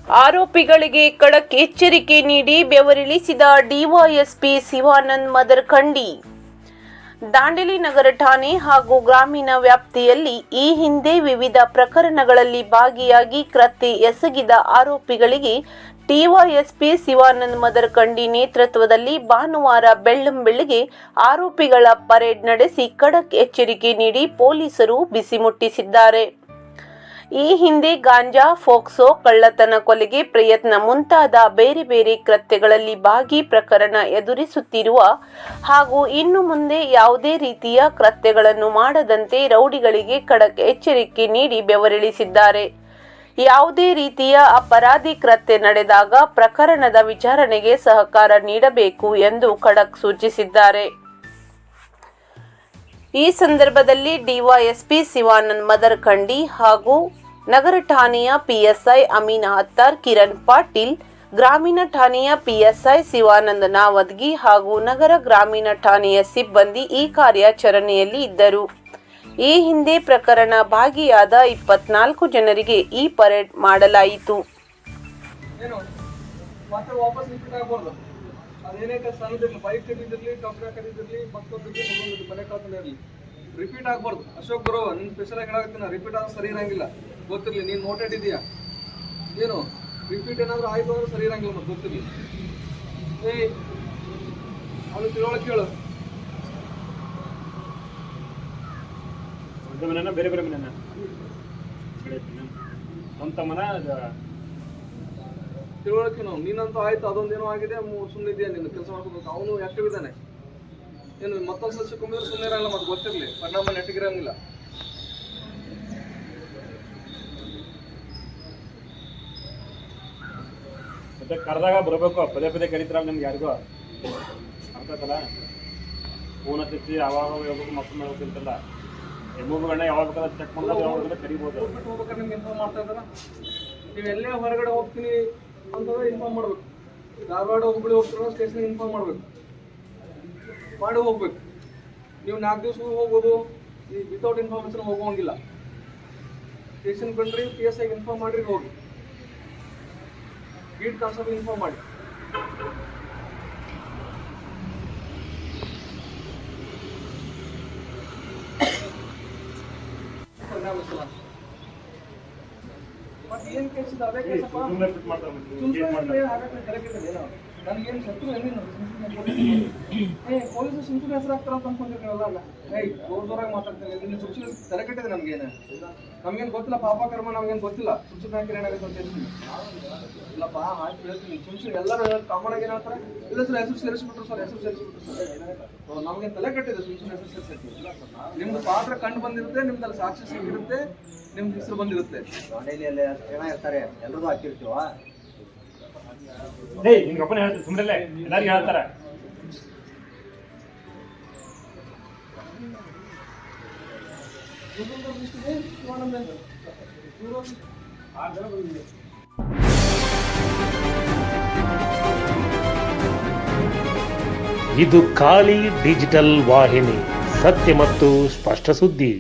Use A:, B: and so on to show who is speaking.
A: ಆರೋಪಿಗಳಿಗೆ ಖಡಕ್ ಎಚ್ಚರಿಕೆ ನೀಡಿ ಬೆವರಿಳಿಸಿದ ಡಿವೈಎಸ್ಪಿ ಶಿವಾನಂದ್ ಮದರಖಂಡಿ. ದಾಂಡೇಲಿ ನಗರ ಠಾಣೆ ಹಾಗೂ ಗ್ರಾಮೀಣ ವ್ಯಾಪ್ತಿಯಲ್ಲಿ ಈ ಹಿಂದೆ ವಿವಿಧ ಪ್ರಕರಣಗಳಲ್ಲಿ ಭಾಗಿಯಾಗಿ ಕೃತ್ಯ ಎಸಗಿದ ಆರೋಪಿಗಳಿಗೆ ಡಿವೈಎಸ್ಪಿ ಶಿವಾನಂದ್ ಮದರಖಂಡಿ ನೇತೃತ್ವದಲ್ಲಿ ಭಾನುವಾರ ಬೆಳ್ಳಂಬೆಳಗ್ಗೆ ಆರೋಪಿಗಳ ಪರೇಡ್ ನಡೆಸಿ ಖಡಕ್ ಎಚ್ಚರಿಕೆ ನೀಡಿ ಪೊಲೀಸರು ಬಿಸಿ ಮುಟ್ಟಿಸಿದ್ದಾರೆ. ಈ ಹಿಂದೆ ಗಾಂಜಾ, ಫೋಕ್ಸೋ, ಕಳ್ಳತನ, ಕೊಲೆಗೆ ಪ್ರಯತ್ನ ಮುಂತಾದ ಬೇರೆ ಬೇರೆ ಕೃತ್ಯಗಳಲ್ಲಿ ಭಾಗಿ ಪ್ರಕರಣ ಎದುರಿಸುತ್ತಿರುವ ಹಾಗೂ ಇನ್ನು ಮುಂದೆ ಯಾವುದೇ ರೀತಿಯ ಕೃತ್ಯಗಳನ್ನು ಮಾಡದಂತೆ ರೌಡಿಗಳಿಗೆ ಖಡಕ್ ಎಚ್ಚರಿಕೆ ನೀಡಿ ಬೆವರಿಳಿಸಿದ್ದಾರೆ. ಯಾವುದೇ ರೀತಿಯ ಅಪರಾಧಿ ಕೃತ್ಯ ನಡೆದಾಗ ಪ್ರಕರಣದ ವಿಚಾರಣೆಗೆ ಸಹಕಾರ ನೀಡಬೇಕು ಎಂದು ಖಡಕ್ ಸೂಚಿಸಿದ್ದಾರೆ. ಈ ಸಂದರ್ಭದಲ್ಲಿ ಡಿವೈಎಸ್ಪಿ ಶಿವಾನಂದ್ ಮದರಖಂಡಿ ಹಾಗೂ ನಗರ ಠಾಣೆಯ ಪಿಎಸ್ಐ ಅಮೀನ್ ಹತ್ತಾರ್, ಕಿರಣ್ ಪಾಟೀಲ್, ಗ್ರಾಮೀಣ ಠಾಣೆಯ ಪಿಎಸ್ಐ ಶಿವಾನಂದ್ ನಾವದ್ಗಿ ಹಾಗೂ ನಗರ ಗ್ರಾಮೀಣ ಠಾಣೆಯ ಸಿಬ್ಬಂದಿ ಈ ಕಾರ್ಯಾಚರಣೆಯಲ್ಲಿ ಇದ್ದರು. ಈ ಹಿಂದೆ ಪ್ರಕರಣ ಭಾಗಿಯಾದ 24 ಜನರಿಗೆ ಈ ಪರೇಡ್ ಮಾಡಲಾಯಿತು.
B: ರಿಪೀಟ್ ಆಗಬಾರ್ದು. ಅಶೋಕ್ ಗುರು ನಿನ್ ಸ್ಪೆಷಲ್ ಆಗಿ ಹೇಳಾಕತ್ತೀನಿ, ರಿಪೀಟ್ ಆದ್ರೆ ಸರಿ ಇರಂಗಿಲ್ಲ, ಗೊತ್ತಿರಲಿ. ನೀನು ನೋಟೆಡ್ ಇದೆಯಾ ಏನು? ರಿಪೀಟ್ ಏನಾದ್ರು ಆಯ್ತು ಅಂದ್ರೆ ಸರಿ ಇರಂಗಿಲ್ಲ, ಮತ್ತೆ ಗೊತ್ತಿರಲಿ. ಅದು ತಿಳುವಳಿಕೆ ಹೇಳು.
C: ಬೇರೆ ಬೇರೆ ಮನೆ ಸ್ವಂತ ಮನ
B: ತಿಳುವಳಿಕೆ ನಾವು. ನೀನಂತೂ ಆಯ್ತು, ಅದೊಂದೇನೋ ಆಗಿದೆ, ಸುಮ್ಮನೆ ಇದೆಯಾ, ನೀನು ಕೆಲಸ ಮಾಡ್ಕೋಬೇಕು. ಅವನು ಆಕ್ಟಿವ್ ಇದ್ದಾನೆ. ಏನು ಮತ್ತೊಂದು ಸಸ್ಯಕ್ಕೊಂಬಿದ್ರೆ ಸುಮ್ಮನೆ ಇರಲ್ಲ, ಮತ್ತೆ ಗೊತ್ತಿರಲಿ, ಪರಿಣಾಮ ನೆಟ್ಟಿಗಿರಂಗಿಲ್ಲ.
C: ಮತ್ತೆ ಕರೆದಾಗ ಬರಬೇಕು, ಪದೇ ಪದೇ ಕರೀತಾರಲ್ಲ ನಿಮ್ಗೆ ಯಾರಿಗೂ ಅರ್ಥಲ್ಲ. ಫೋನ್ ಹಚ್ಚಿ ಯಾವಾಗ ಹೋಗ್ಬೇಕು, ಮಕ್ಕಳು ಹೋಗ್ತಿರ್ತಲ್ಲ, ಮೂಗುಗಳನ್ನ ಯಾವಾಗ ಬೇಕಾದ್ರೆ ಚೆಕ್ ಮಾಡೋದು, ಯಾವಾಗ ಕರಿಬೋದು.
B: ಹೋಗ್ಬಿಟ್ಟು ಹೋಗ್ಬೇಕಾದ್ರೆ ನಿಮ್ಗೆ ಇನ್ಫಾರ್ಮ್ ಮಾಡ್ತಾ ಇದ್ದಾರ. ನೀವು ಎಲ್ಲೇ ಹೊರಗಡೆ ಹೋಗ್ತೀನಿ ಅಂತಂದ್ರೆ ಇನ್ಫಾರ್ಮ್ ಮಾಡ್ಬೇಕು. ಧಾರವಾಡ ಹುಬ್ಬಳ್ಳಿ ಹೋಗ್ತಿರೋ ಸ್ಟೇಷನ್ಗೆ ಇನ್ಫಾರ್ಮ್ ಮಾಡ್ಬೇಕು, ಮಾಡಿ ಹೋಗ್ಬೇಕು. ನೀವು 4 ದಿವಸ ಹೋಗ್ಬೋದು, ಈ ವಿತೌಟ್ ಇನ್ಫಾರ್ಮೇಶನ್ ಹೋಗೋಂಗಿಲ್ಲ. ಸ್ಟೇಷನ್ ಬಂದ್ರಿ, PSIಗೆ ಇನ್ಫಾರ್ಮ್ ಮಾಡ್ರಿ, ಹೋಗಿ ಬೀಟ್ ಕಾನ್ಸ್ಟೇಬಲ್ ಇನ್ಫಾರ್ಮ್ ಮಾಡಿ. ಮತ್ತೆ ಏನ್ ಕೇಸ್ ಇದೆ? ಅದೇ ಕೇಸಪ್ಪ. ನನಗೇನು ಶತ್ರು ಏನೇನು ಪೊಲೀಸರು ಸುಮ್ಸುಮ್ಮನೆ ಹೆಸರಾಗ್ತಾರ ಅಂತ ಅನ್ಕೊಂಡಿರಲ್ಲ. ಜೋರಾಗಿ ಮಾತಾಡ್ತೇನೆ, ನಿನ್ನ ಸುಮ್ಸುಮ್ಮನೆ ತಲೆ ಕೆಟ್ಟಿದೆ. ನಮ್ಗೇನು ಗೊತ್ತಿಲ್ಲ, ಪಾಪ ಕರ್ಮ ನಮ್ಗೇನು ಗೊತ್ತಿಲ್ಲ. ಸುಮ್ಸುಮ್ಮನೆ ಹಾಕಿ ಏನಾಗುತ್ತೆ ಅಂತ ಹೇಳ್ತೀನಿ. ಇಲ್ಲಪ್ಪ ಆಯ್ತು ಹೇಳ್ತೀನಿ. ಸುಮ್ಸುಮ್ಮನೆ ಎಲ್ಲರೂ ಕಾಮನ್ ಆಗಿ ಏನಾಗ್ತಾರೆ, ಇಲ್ಲ ಸರ್ ಹೆಸರು ಸೇರಿಸ್ಬಿಟ್ರು ಸರ್, ಹೆಸರು ಸೇರಿಸ್ಬಿಟ್ರು ಸರ್. ನಮ್ಗೇನು ತಲೆ ಕೆಟ್ಟಿದೆ, ಸುಮ್ಸುಮ್ಮನೆ ಹೆಸರು ಸೇರಿಸಿರ್ತೀವಿ. ನಿಮ್ದು ಪಾತ್ರ ಕಂಡು ಬಂದಿರುತ್ತೆ, ನಿಮ್ದಲ್ಲಿ ಸಾಕ್ಷಿ ಸಿಕ್ಕಿರುತ್ತೆ, ನಿಮ್ದು ಹೆಸರು ಬಂದಿರುತ್ತೆ.
D: ದಾಂಡೇಲಿಯಲ್ಲಿ ಅಷ್ಟು ಜನ ಇರ್ತಾರೆ, ಎಲ್ಲರೂ ಹಾಕಿರ್ತೀವ.
C: ನಿಮ್ಗಪ್ಪನ ಹೇಳ್ತಾರೆ, ಸುಮ್ಮನೆ ಎಲ್ಲರಿಗೂ ಹೇಳ್ತಾರೆ.
E: ಇದು ಖಾಲಿ ಡಿಜಿಟಲ್ ವಾಹಿನಿ, ಸತ್ಯ ಮತ್ತು ಸ್ಪಷ್ಟ ಸುದ್ದಿ.